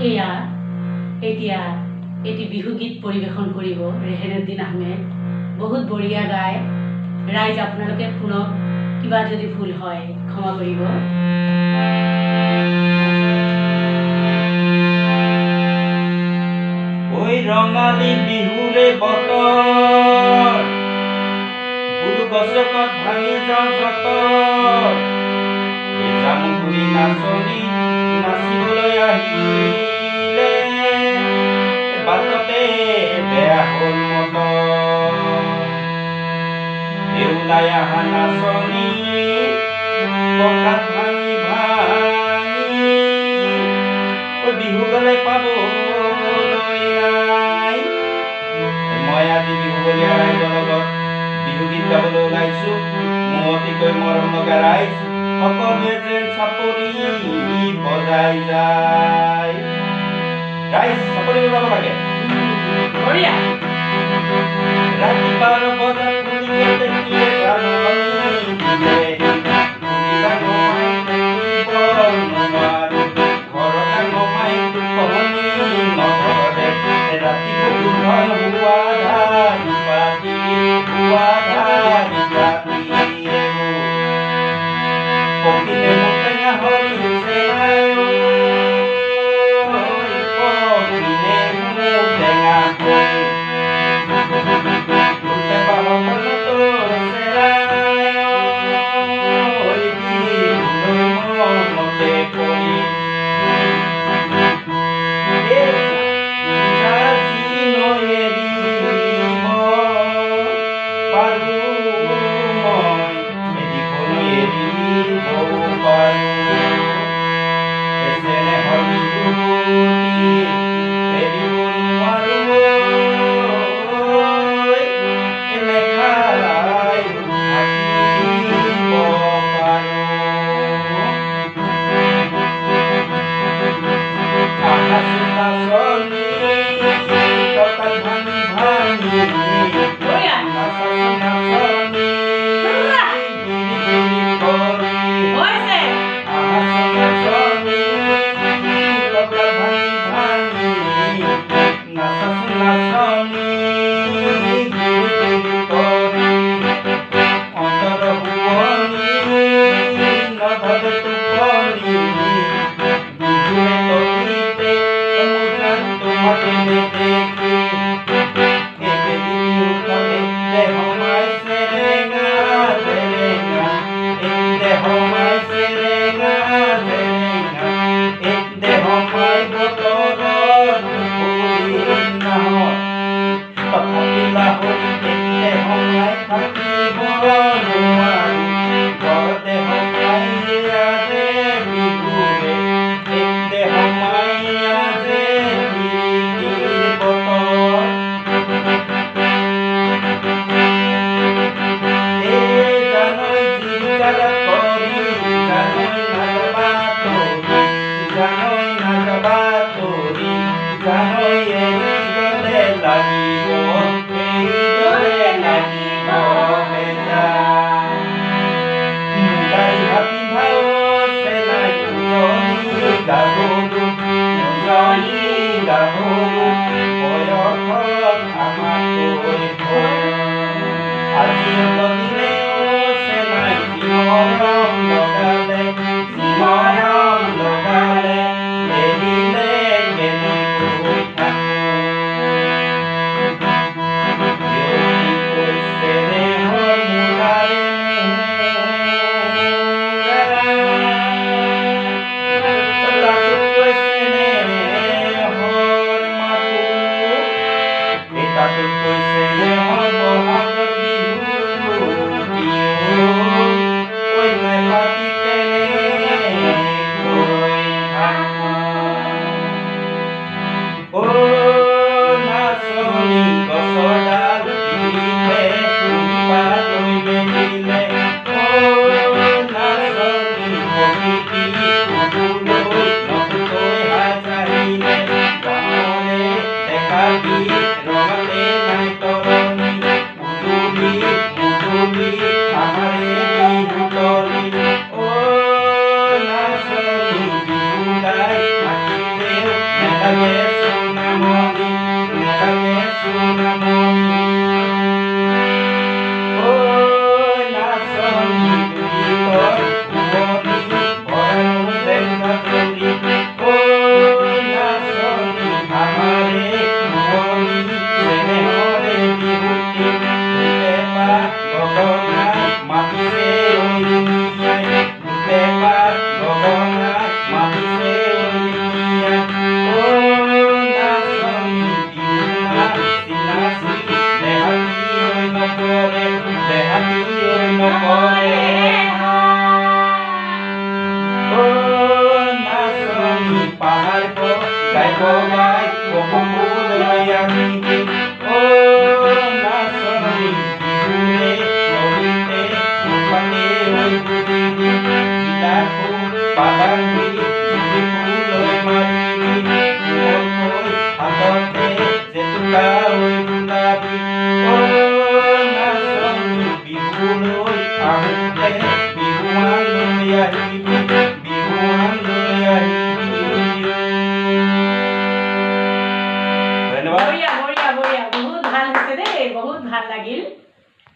এয়া এতিয়া এটি বিহুগীত পৰিৱেশন কৰিব ৰেহেনুদ্দিন আহমেদ। বহুত বঢ়িয়া গায়। ৰাইজ আপোনালোকে শুনক, কিবা যদি ভুল হয় ক্ষমা কৰিব। ওই ৰঙালী বিহুৰে বতৰ, বুৰু গছকত ভাঙি যাওঁ যতৰ, জামুগুৰি নাচনী নাচিবলৈ আহিলে, বাটতে বেয়া হ'ল মটৰ, ওলাই অহা নাচনী পকাত ভাঙি ভাঙি, বিহু গলে পাবলৈ নাই। মই আজি বিহুবলীয়া ৰাইজৰ লগত বিহুগীত গাবলৈ ওলাইছো। মোৰ অতিকৈ মৰম লগা ৰাইজ, সকলোৱে যেন চাপৰি বজাই যায়। ৰাইজ চাপৰি বজাব লাগে। বঢ়িয়া। ৰাতি 12 বজাত পুলিকেতে কিয়ে জাননী দিলে, ৰাতি প্ৰদূষণ হোৱা ধাৰি পাতি পকিলে মুটেঙা হৰিছে পকিলে মুটেঙা হৈ লুটে পাহকলতো চেৰাই মনতে পৰি গগনাই মাতিছে ঐ ৰেঙিয়াই বেপাৰ গগনাই মাতিছে ঐ ৰেঙিয়াই ও নাচনী বিহু নাচি নাচি দেহাতী ঐ নপৰে দেহাতী ঐ নপৰে ও নাচনী পাহাৰ গাইব